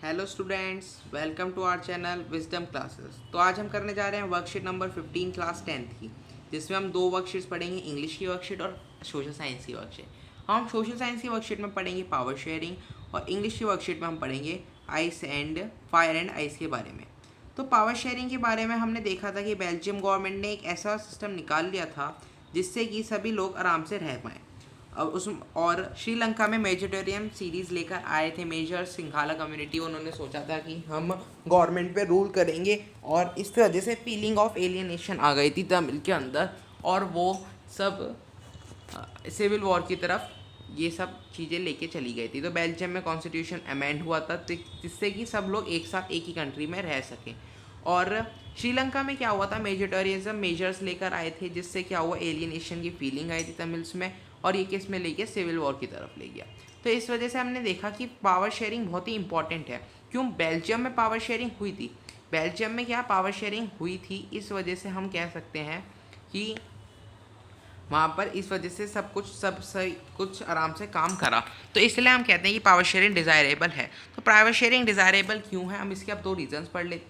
Hello students, welcome to our channel wisdom classes. तो आज हम करने जा रहे हैं वर्कशीट नंबर 15 क्लास 10th की, जिसमें हम दो वर्कशीट्स पढ़ेंगे, इंग्लिश की वर्कशीट और सोशल साइंस की वर्कशीट। हम सोशल साइंस की वर्कशीट में पढ़ेंगे पावर शेयरिंग और इंग्लिश की वर्कशीट में हम पढ़ेंगे ice and fire and ice के बारे में। तो पावर शेयरिंग के बारे में हमने देखा था कि बेल्जियम गवर्नमेंट ने एक ऐसा सिस्टम निकाल लिया था जिससे कि सभी लोग आराम से रह पाएँ। अब उस और श्रीलंका में मेडिटेरियन सीरीज़ लेकर आए थे मेजर सिंघाला कम्युनिटी। उन्होंने सोचा था कि हम गवर्नमेंट पे रूल करेंगे और इस वजह से फीलिंग ऑफ एलियनेशन आ गई थी तमिल के अंदर और वो सब सिविल वॉर की तरफ ये सब चीज़ें लेके चली गई थी। तो बेल्जियम में कॉन्स्टिट्यूशन अमेंड हुआ था जिससे कि सब लोग एक साथ एक ही कंट्री में रह सकें। और श्रीलंका में क्या हुआ था, मेजोरिटरिज्म मेजर्स लेकर आए थे जिससे क्या हुआ, एलियनेशन की फीलिंग आई थी तमिल्स में और ये केस में लेके सिविल वॉर की तरफ ले गया। तो इस वजह से हमने देखा कि पावर शेयरिंग बहुत ही इंपॉर्टेंट है। क्यों बेल्जियम में पावर शेयरिंग हुई थी? बेल्जियम में क्या पावर शेयरिंग हुई थी, इस वजह से हम कह सकते हैं कि वहाँ पर इस वजह से सब सही कुछ आराम से काम करा। तो इसलिए हम कहते हैं कि पावर शेयरिंग डिज़ायरेबल है। तो पावर शेयरिंग डिज़ायरेबल क्यों है, हम इसके अब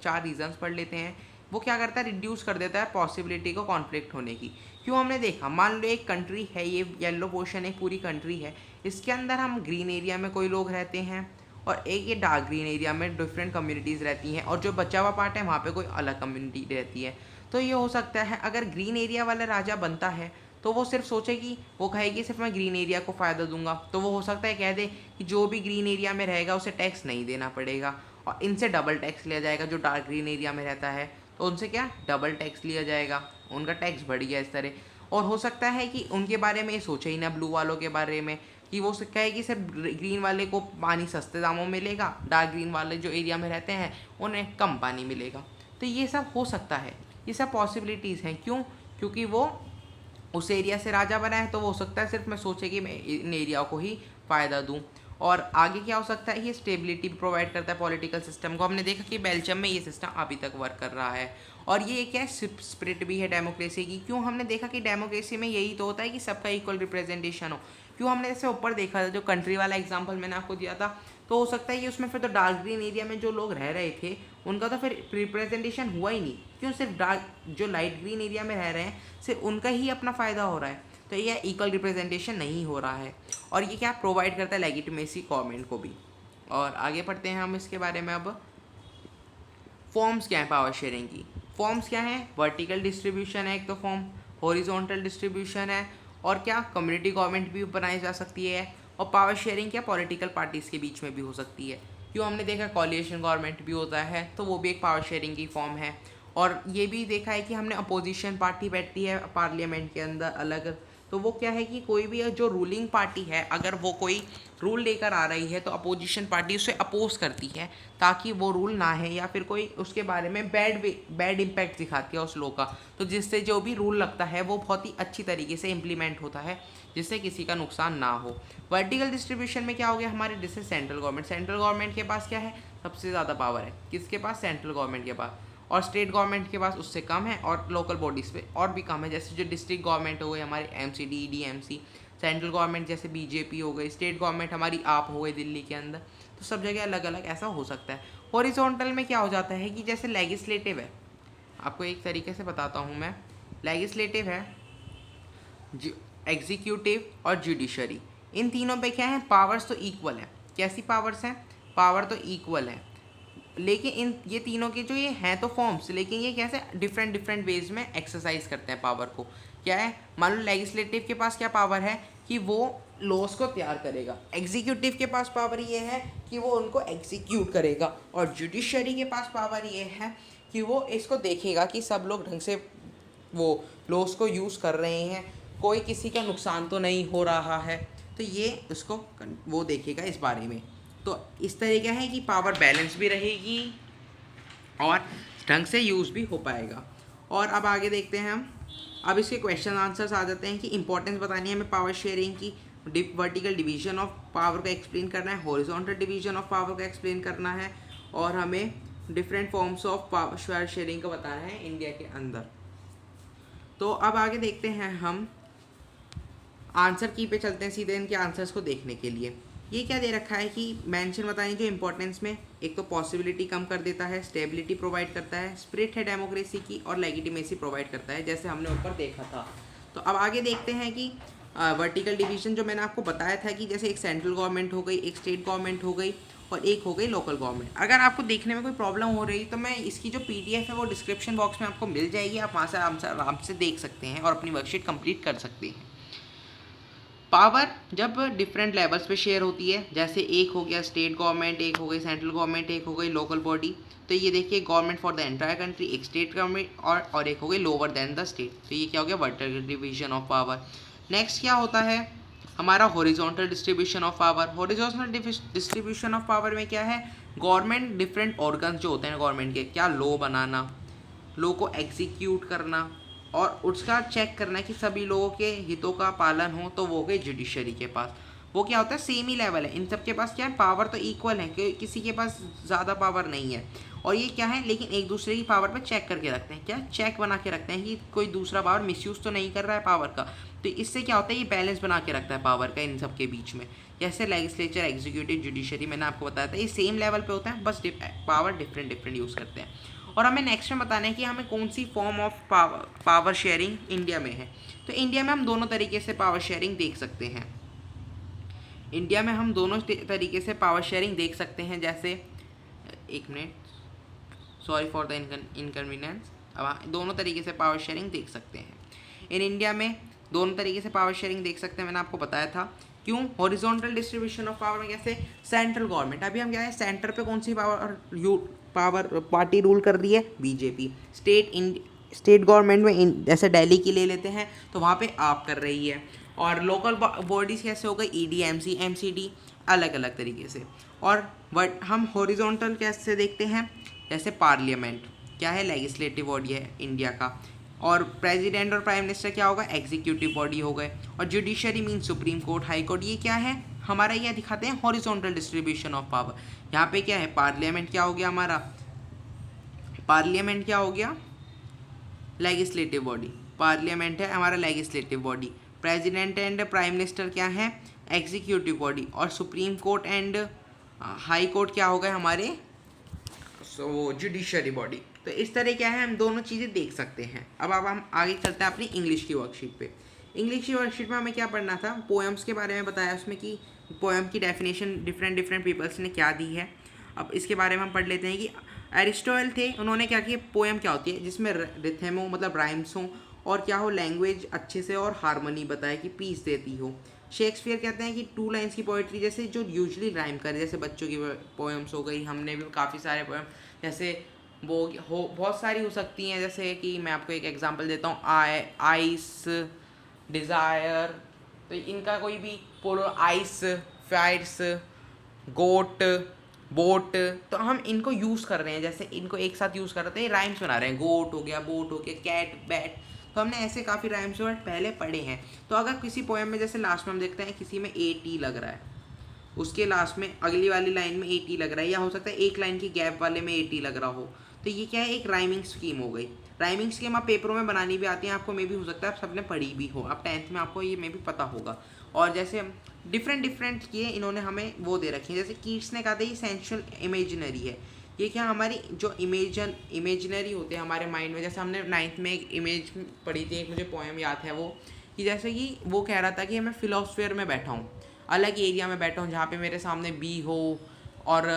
चार रीजंस पढ़ लेते हैं। वो क्या करता है, रिड्यूस कर देता है पॉसिबिलिटी को कॉन्फ्लिक्ट होने की। क्यों हमने देखा, मान लो एक कंट्री है, ये येलो पोर्शन एक पूरी कंट्री है, इसके अंदर हम ग्रीन एरिया में कोई लोग रहते हैं और एक ये डार्क ग्रीन एरिया में डिफरेंट कम्युनिटीज़ रहती हैं और जो बचा हुआ पार्ट है वहाँ पे कोई अलग कम्युनिटी रहती है। तो ये हो सकता है अगर ग्रीन एरिया वाला राजा बनता है तो वो सिर्फ सोचेगी, वो कहेगी सिर्फ मैं ग्रीन एरिया को फ़ायदा दूंगा। तो वो हो सकता है कह दे कि जो भी ग्रीन एरिया में रहेगा उसे टैक्स नहीं देना पड़ेगा और इनसे डबल टैक्स लिया जाएगा। जो डार्क ग्रीन एरिया में रहता है तो उनसे क्या डबल टैक्स लिया जाएगा, उनका टैक्स बढ़ गया इस तरह। और हो सकता है कि उनके बारे में ये सोचे ही ना, ब्लू वालों के बारे में, कि वो कहे कि सिर्फ ग्रीन वाले को पानी सस्ते दामों में मिलेगा, डार्क ग्रीन वाले जो एरिया में रहते हैं उन्हें कम पानी मिलेगा। तो ये सब हो सकता है, ये सब पॉसिबिलिटीज़ हैं। क्यों? क्योंकि वो उस एरिया से राजा बना है तो वो हो सकता है सिर्फ मैं सोचे कि मैं इन एरिया को ही फ़ायदा दूँ। और आगे क्या हो सकता है, ये स्टेबिलिटी प्रोवाइड करता है पॉलिटिकल सिस्टम को। हमने देखा कि बेल्जियम में ये सिस्टम अभी तक वर्क कर रहा है और ये क्या स्पिरिट भी है डेमोक्रेसी की। क्यों? हमने देखा कि डेमोक्रेसी में यही तो होता है कि सबका इक्वल रिप्रेजेंटेशन हो। क्यों? हमने जैसे ऊपर देखा था, जो कंट्री वाला एग्जाम्पल मैंने आपको दिया था, तो हो सकता है कि उसमें फिर तो डार्क ग्रीन एरिया में जो लोग रह रहे थे उनका तो फिर रिप्रेजेंटेशन हुआ ही नहीं। क्यों? सिर्फ डार्क जो लाइट ग्रीन एरिया में रह रहे हैं सिर्फ उनका ही अपना फ़ायदा हो रहा है। तो ये इक्वल रिप्रेजेंटेशन नहीं हो रहा है और ये क्या प्रोवाइड करता है लेजिटिमेसी गवर्नमेंट को भी। और आगे पढ़ते हैं हम इसके बारे में। अब फॉर्म्स क्या है पावर शेयरिंग की? फॉर्म्स क्या है? वर्टिकल डिस्ट्रीब्यूशन है एक तो फॉर्म, हॉरिजॉन्टल डिस्ट्रीब्यूशन है और क्या कम्युनिटी गवर्नमेंट भी बनाई जा सकती है। और पावर शेयरिंग क्या पॉलिटिकल पार्टीज़ के बीच में भी हो सकती है। क्यों? हमने देखा कॉलिएशन गवर्नमेंट भी होता है तो वो भी एक पावर शेयरिंग की फॉर्म है। और ये भी देखा है कि हमने अपोजिशन पार्टी बैठती है पार्लियामेंट के अंदर अलग, तो वो क्या है कि कोई भी जो रूलिंग पार्टी है अगर वो कोई रूल लेकर आ रही है तो अपोजिशन पार्टी उसे अपोज करती है ताकि वो रूल ना है, या फिर कोई उसके बारे में बैड इम्पैक्ट दिखाती है उस लॉ का, तो जिससे जो भी रूल लगता है वो बहुत ही अच्छी तरीके से इम्प्लीमेंट होता है जिससे किसी का नुकसान ना हो। वर्टिकल डिस्ट्रीब्यूशन में क्या हो गया हमारे, जैसे सेंट्रल गवर्नमेंट के पास क्या है, सबसे ज़्यादा पावर है किसके पास, सेंट्रल गवर्नमेंट के पास। और स्टेट गवर्नमेंट के पास उससे कम है और लोकल बॉडीज़ पे और भी कम है, जैसे जो डिस्ट्रिक्ट गवर्नमेंट हो गई हमारे एमसीडी डीएमसी, सेंट्रल गवर्नमेंट जैसे बीजेपी हो गई, स्टेट गवर्नमेंट हमारी आप हो गई दिल्ली के अंदर। तो सब जगह अलग अलग ऐसा हो सकता है। हॉरिजॉन्टल में क्या हो जाता है कि जैसे लेजिस्लेटिव है, आपको एक तरीके से बताता हूँ मैं, लेजिस्लेटिव है, एग्जीक्यूटिव और जुडिशरी, इन तीनों पे क्या है, पावर्स तो इक्वल है। कैसी पावर्स हैं? पावर तो इक्वल है, लेकिन इन ये तीनों के जो ये हैं तो फॉर्म्स, लेकिन ये कैसे डिफरेंट वेज में एक्सरसाइज करते हैं पावर को। क्या है, मान लो लेजिस्लेटिव के पास क्या पावर है कि वो लॉस को तैयार करेगा, एग्जीक्यूटिव के पास पावर ये है कि वो उनको एग्जीक्यूट करेगा, और जुडिशरी के पास पावर ये है कि वो इसको देखेगा कि सब लोग ढंग से वो लॉस को यूज़ कर रहे हैं, कोई किसी का नुकसान तो नहीं हो रहा है। तो ये उसको वो देखेगा इस बारे में। तो इस तरीके है कि पावर बैलेंस भी रहेगी और ढंग से यूज़ भी हो पाएगा। और अब आगे देखते हैं हम, अब इसके क्वेश्चन आंसर्स आ जाते हैं कि इंपॉर्टेंस बतानी है हमें पावर शेयरिंग की, वर्टिकल डिवीजन ऑफ पावर को एक्सप्लेन करना है, हॉरिजॉन्टल डिवीजन ऑफ पावर को एक्सप्लेन करना है, और हमें different forms of power sharing को बताना है इंडिया के अंदर। तो अब आगे देखते हैं हम, आंसर की पे चलते हैं सीधे इनके आंसर्स को देखने के लिए। ये क्या दे रखा है कि मेंशन बताने जो इंपॉर्टेंस में, एक तो पॉसिबिलिटी कम कर देता है, स्टेबिलिटी प्रोवाइड करता है, स्पिरिट है डेमोक्रेसी की, और लेजिटिमेसी प्रोवाइड करता है, जैसे हमने ऊपर देखा था। तो अब आगे देखते हैं कि वर्टिकल डिवीजन जो मैंने आपको बताया था कि जैसे एक सेंट्रल गवर्नमेंट हो गई, एक स्टेट गवर्नमेंट हो गई और एक हो गई लोकल गवर्नमेंट। अगर आपको देखने में कोई प्रॉब्लम हो रही तो मैं इसकी जो PDF है वो डिस्क्रिप्शन बॉक्स में आपको मिल जाएगी, आप वहाँ से आराम से देख सकते हैं और अपनी वर्कशीट कंप्लीट कर सकते हैं। पावर जब डिफरेंट लेवल्स पे शेयर होती है, जैसे एक हो गया स्टेट गवर्नमेंट, एक हो गई सेंट्रल गवर्नमेंट, एक हो गई लोकल बॉडी। तो ये देखिए government for the entire country, एक स्टेट गवर्नमेंट और एक हो गई लोअर देन द स्टेट। तो ये क्या हो गया, vertical division of power. Next क्या होता है हमारा horizontal distribution of power. Horizontal distribution of power में क्या है, गवर्नमेंट डिफरेंट ऑर्गन्स जो होते हैं गवर्नमेंट के, क्या लॉ बनाना, लॉ को एग्जीक्यूट करना और उसका चेक करना कि सभी लोगों के हितों का पालन हो, तो वो गए जुडिशरी के पास। वो क्या होता है, सेम ही लेवल है इन सब के पास, क्या है पावर तो इक्वल है, कि किसी के पास ज़्यादा पावर नहीं है। और ये क्या है, लेकिन एक दूसरे की पावर पे चेक करके रखते हैं, क्या चेक बना के रखते हैं कि कोई दूसरा पावर मिसयूज़ तो नहीं कर रहा है पावर का। तो इससे क्या होता है, ये बैलेंस बना के रखता है पावर का इन सब के बीच में। जैसे लेजिस्लेचर, एग्जीक्यूटिव, जुडिशरी मैंने आपको बताया था, ये सेम लेवल पे होता है, बस पावर डिफरेंट यूज़ करते हैं। और हमें नेक्स्ट में बताना है कि हमें कौन सी form of power sharing India में है। तो इंडिया में हम दोनों तरीके से पावर शेयरिंग देख सकते हैं। इंडिया में हम दोनों तरीके से पावर शेयरिंग देख सकते हैं, जैसे एक minute, sorry for the inconvenience. अब दोनों तरीके से पावर शेयरिंग देख सकते हैं। इन इंडिया में दोनों तरीके से पावर शेयरिंग देख सकते हैं, मैंने आपको बताया था। क्यों, हॉरिजॉन्टल डिस्ट्रीब्यूशन ऑफ पावर में कैसे, सेंट्रल गवर्नमेंट, अभी हम क्या है सेंटर पे कौन सी पावर पार्टी रूल कर रही है, बीजेपी। स्टेट गवर्नमेंट में जैसे दिल्ली की ले लेते हैं तो वहाँ पे आप कर रही है। और लोकल बॉडीज़ कैसे हो गई, ED, MC, MCD, अलग अलग तरीके से। और हम हॉरिजॉन्टल कैसे देखते हैं, जैसे पार्लियामेंट क्या है, लेजिस्लेटिव बॉडी है इंडिया का। और प्रेसिडेंट और प्राइम मिनिस्टर क्या होगा, एग्जीक्यूटिव बॉडी हो गए। और judiciary mean supreme court, high court, ये क्या है हमारा, ये दिखाते हैं हॉरिजॉन्टल डिस्ट्रीब्यूशन ऑफ पावर। यहाँ पे क्या है, पार्लियामेंट क्या हो गया हमारा, पार्लियामेंट क्या हो गया, लेजिस्लेटिव बॉडी, पार्लियामेंट है हमारा legislative body. President and prime minister क्या है, एग्जीक्यूटिव बॉडी। और supreme court and high court क्या हो गए हमारे, जुडिशरी बॉडी। तो इस तरह क्या है, हम दोनों चीज़ें देख सकते हैं। अब हम आगे चलते हैं अपनी इंग्लिश की वर्कशीट पे। इंग्लिश की वर्कशीट में हमें क्या पढ़ना था, पोएम्स के बारे में बताया उसमें कि पोएम की डेफिनेशन डिफरेंट पीपल्स ने क्या दी है। अब इसके बारे में हम पढ़ लेते हैं कि एरिस्टोटल थे, उन्होंने क्या किया, पोएम क्या होती है जिसमें रिथम हो, मतलब राइम्स हो, और क्या हो, लैंग्वेज अच्छे से और हारमोनी बताए कि पीस देती हो। शेक्सपियर कहते हैं कि 2 लाइन्स की पोइट्री जैसे जो यूजली राइम करे, जैसे बच्चों की पोएम्स हो गई, हमने भी काफ़ी सारे पोएम जैसे वो हो बहुत सारी हो सकती हैं। जैसे कि मैं आपको एक एग्जांपल देता हूँ, आइस, डिज़ायर, तो इनका कोई भी पोलो, आइस, फायर्स, गोट, बोट, तो हम इनको यूज़ कर रहे हैं, जैसे इनको एक साथ यूज़ कर रहे हैं, राइम्स बना रहे हैं, गोट हो गया, बोट हो गया, कैट, बैट। तो हमने ऐसे काफ़ी राइम्स वर्ड पहले पढ़े हैं। तो अगर किसी पोएम में जैसे लास्ट में हम देखते हैं किसी में AT लग रहा है, उसके लास्ट में अगली वाली लाइन में AT लग रहा है, या हो सकता है एक लाइन की गैप वाले में AT लग रहा हो, तो ये क्या है, एक राइमिंग स्कीम हो गई। राइमिंग स्कीम आप पेपरों में बनानी भी आती है आपको, मे भी हो सकता है आप सबने पढ़ी भी हो, आप 10th में आपको ये मे भी पता होगा। और जैसे डिफरेंट किए इन्होंने हमें वो दे रखी है, जैसे कीट्स ने कहा था ये सेंशुअल इमेजिनरी है। ये क्या हमारी जो इमेजिनरी होते हैं हमारे माइंड में, जैसे हमने 9th में एक इमेज पढ़ी थी, एक मुझे पोएम याद है वो, कि जैसे कि वो कह रहा था कि मैं फिलोसफेयर में बैठा हूँ, अलग एरिया में बैठा हूँ जहाँ पे मेरे सामने बी हो और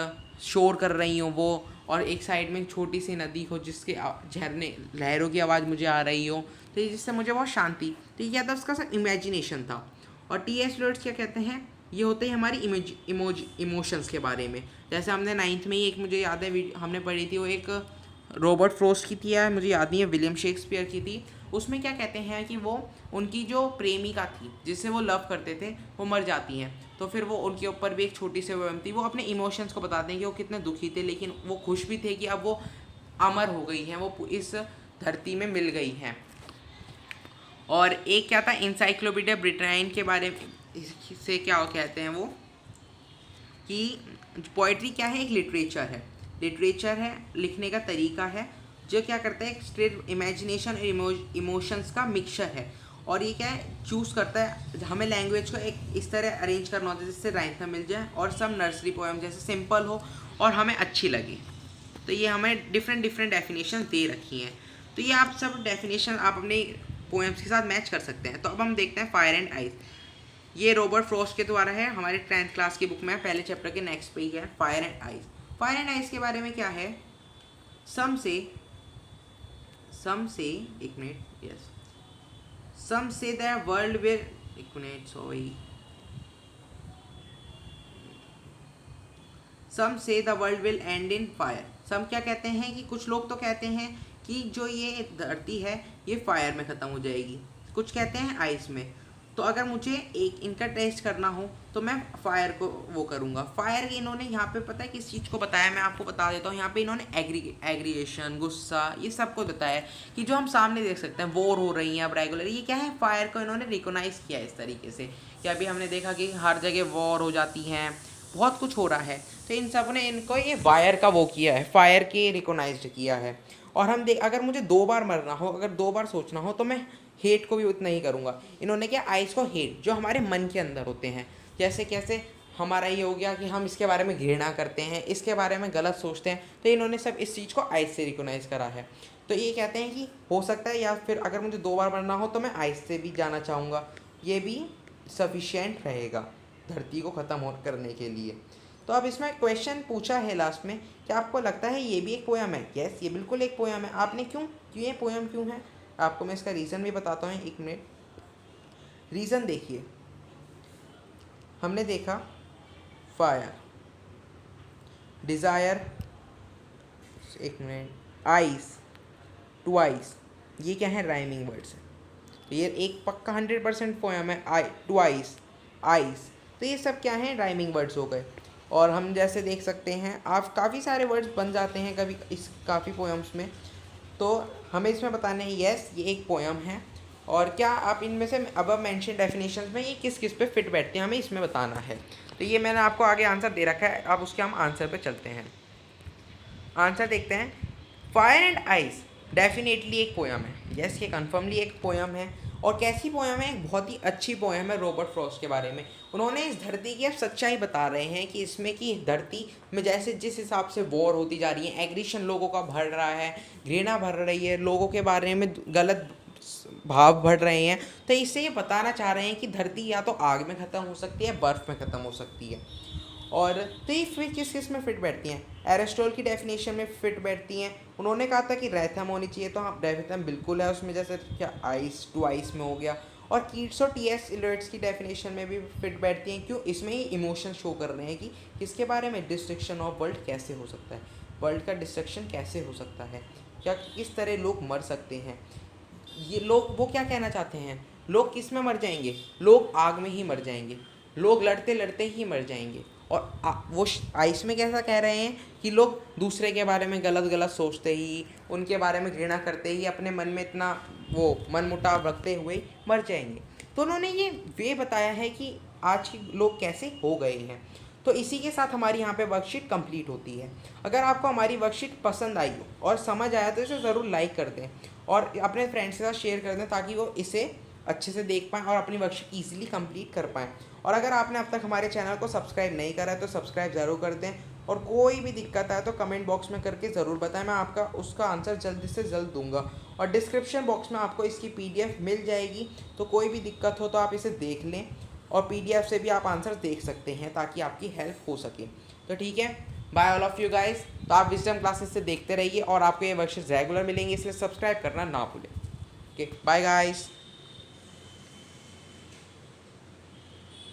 शोर कर रही हो वो, और एक साइड में छोटी सी नदी हो जिसके झरने लहरों की आवाज़ मुझे आ रही हो, तो ये जिससे मुझे बहुत शांति। तो ये क्या था, उसका सब इमेजिनेशन था। और T.S. एलियट क्या कहते हैं, ये होते हैं हमारी इमोशंस के बारे में। जैसे हमने 9th में ही एक मुझे याद है हमने पढ़ी थी, वो एक रॉबर्ट फ्रॉस्ट की थी, या मुझे याद नहीं है विलियम शेक्सपियर की थी। उसमें क्या कहते हैं कि वो उनकी जो प्रेमिका थी जिससे वो लव करते थे वो मर जाती हैं, तो फिर वो उनके ऊपर भी एक छोटी सी पोएम थी, वो अपने इमोशंस को बताते हैं कि वो कितने दुखी थे, लेकिन वो खुश भी थे कि अब वो अमर हो गई हैं, वो इस धरती में मिल गई हैं। और एक क्या था, इंसाइक्लोपीडिया ब्रिटानिका के बारे में से क्या कहते हैं वो, कि पोइट्री क्या है, एक लिटरेचर है, लिखने का तरीका है जो क्या करता है, एक स्ट्रेट इमेजिनेशन और इमोशंस का मिक्सचर है। और ये क्या है, चूज़ करता है हमें लैंग्वेज को एक इस तरह अरेंज करना होता है जिससे राइम मिल जाए और सब नर्सरी पोएम जैसे सिंपल हो और हमें अच्छी लगे। तो ये हमें डिफरेंट डिफरेंट डेफिनेशन दे रखी हैं। तो ये आप सब डेफिनेशन आप अपने पोएम्स के साथ मैच कर सकते हैं। तो अब हम देखते हैं फायर एंड आइस। ये रॉबर्ट फ्रॉस्ट के द्वारा है, हमारे 10th क्लास की बुक में पहले चैप्टर के नेक्स्ट पेज है fire and ice. Fire and ice के बारे में क्या है, सम से एक minute, yes, some say the world will, एक minute sorry, some say the world will end in fire. Some क्या कहते हैं कि कुछ लोग तो कहते हैं कि जो ये धरती है ये फायर में ख़त्म हो जाएगी, कुछ कहते हैं आइस में। तो अगर मुझे एक इनका टेस्ट करना हो तो मैं फायर को वो करूँगा। फायर इन्होंने यहाँ पे पता है किस चीज़ को बताया, मैं आपको बता देता हूँ। यहाँ पे इन्होंने एग्रीगेशन, गुस्सा, ये सब को बताया कि जो हम सामने देख सकते हैं वॉर हो रही हैं अब रेगुलर, ये क्या है, फायर को इन्होंने रिकोनाइज़ किया इस तरीके से कि अभी हमने देखा कि हर जगह वॉर हो जाती हैं, बहुत कुछ हो रहा है। तो इन सब ने इनको ये फायर का वो किया है, फायर के रिकोनाइज्ड किया है। और हम देख, अगर मुझे 2 बार मरना हो, अगर 2 बार सोचना हो तो मैं हेट को भी उतना ही करूँगा। इन्होंने क्या, आइस को हेट जो हमारे मन के अंदर होते हैं, जैसे कैसे हमारा ये हो गया कि हम इसके बारे में घृणा करते हैं, इसके बारे में गलत सोचते हैं, तो इन्होंने सब इस चीज़ को आइस से रिकोनाइज करा है। तो ये कहते हैं कि हो सकता है, या फिर अगर मुझे 2 बार मरना हो तो मैं आइस से भी जाना चाहूँगा, ये भी सफिशिएंट रहेगा धरती को ख़त्म हो करने के लिए। तो अब इसमें क्वेश्चन पूछा है लास्ट में कि आपको लगता है ये भी एक पोएम है? यस, ये बिल्कुल एक पोएम है। आपने क्यों ये पोएम क्यों है, आपको मैं इसका रीज़न भी बताता हूँ, एक मिनट। रीज़न देखिए, हमने देखा फायर, डिज़ायर, एक मिनट, आइस, ट्वाइस, ये क्या है, राइमिंग वर्ड्स है। तो ये एक पक्का 100% पोएम है। ट्वाइस, आइस, तो ये सब क्या है, राइमिंग वर्ड्स हो गए। और हम जैसे देख सकते हैं आप काफ़ी सारे वर्ड्स बन जाते हैं कभी इस काफ़ी पोएम्स में। तो हमें इसमें बताना है यस ये एक पोएम है, और क्या आप इनमें से अब मेंशन डेफिनेशंस में ये किस किस पे फिट बैठते हैं हमें इसमें बताना है। तो ये मैंने आपको आगे आंसर दे रखा है, अब उसके हम आंसर पे चलते हैं। आंसर देखते हैं। फायर एंड आइस डेफिनेटली एक पोएम है, यस ये कन्फर्मली एक पोएम है। और कैसी पोएम है, एक बहुत ही अच्छी पोएम है रॉबर्ट फ्रॉस्ट के बारे में। उन्होंने इस धरती की अब सच्चाई बता रहे हैं कि इसमें कि धरती में जैसे जिस हिसाब से वॉर होती जा रही है, एग्रेशन लोगों का बढ़ रहा है, घृणा बढ़ रही है, लोगों के बारे में गलत भाव बढ़ रहे हैं, तो इससे ये बताना चाह रहे हैं कि धरती या तो आग में ख़त्म हो सकती है, बर्फ़ में ख़त्म हो सकती है। और तो ये फिर किस किस में फिट बैठती हैं, एरिस्टोटल की डेफिनेशन में फिट बैठती हैं। उन्होंने कहा था कि रेथम होनी चाहिए, तो हाँ रेथम बिल्कुल है उसमें, जैसे क्या आइस टू आइस में हो गया। और कीट्स और टी.एस. इलियट्स की डेफिनेशन में भी फिट बैठती हैं। क्यों, इसमें ही इमोशन शो कर रहे हैं कि किसके बारे में, डिस्ट्रक्शन ऑफ वर्ल्ड कैसे हो सकता है, वर्ल्ड का डिस्ट्रक्शन कैसे हो सकता है, क्या किस तरह लोग मर सकते हैं। ये लोग वो क्या कहना चाहते हैं, लोग किस में मर जाएंगे, लोग आग में ही मर जाएंगे, लोग लड़ते लड़ते ही मर जाएंगे। और वो आइस में कैसा कह रहे हैं कि लोग दूसरे के बारे में गलत गलत सोचते ही, उनके बारे में घृणा करते ही, अपने मन में इतना वो मन मुटाव रखते हुए मर जाएंगे। तो उन्होंने ये वे बताया है कि आज के लोग कैसे हो गए हैं। तो इसी के साथ हमारी यहाँ पे वर्कशीट कंप्लीट होती है। अगर आपको हमारी वर्कशीट पसंद आई हो और समझ आया तो इसे ज़रूर लाइक कर दें और अपने फ्रेंड्स के साथ शेयर कर दें, ताकि वो इसे अच्छे से देख पाएँ और अपनी वर्कशीट ईजिली कंप्लीट कर पाएँ। और अगर आपने अब तक हमारे चैनल को सब्सक्राइब नहीं करा है तो सब्सक्राइब ज़रूर कर दें, और कोई भी दिक्कत आए तो कमेंट बॉक्स में करके ज़रूर बताएं, मैं आपका उसका आंसर जल्दी से जल्द दूंगा। और डिस्क्रिप्शन बॉक्स में आपको इसकी PDF मिल जाएगी, तो कोई भी दिक्कत हो तो आप इसे देख लें, और PDF से भी आप आंसर देख सकते हैं ताकि आपकी हेल्प हो सके। तो ठीक है, bye all of you guys. तो आप विजडम क्लासेस से देखते रहिए और आपको ये वर्कशीट रेगुलर मिलेंगे, इसलिए सब्सक्राइब करना ना भूलें। Okay, bye guys.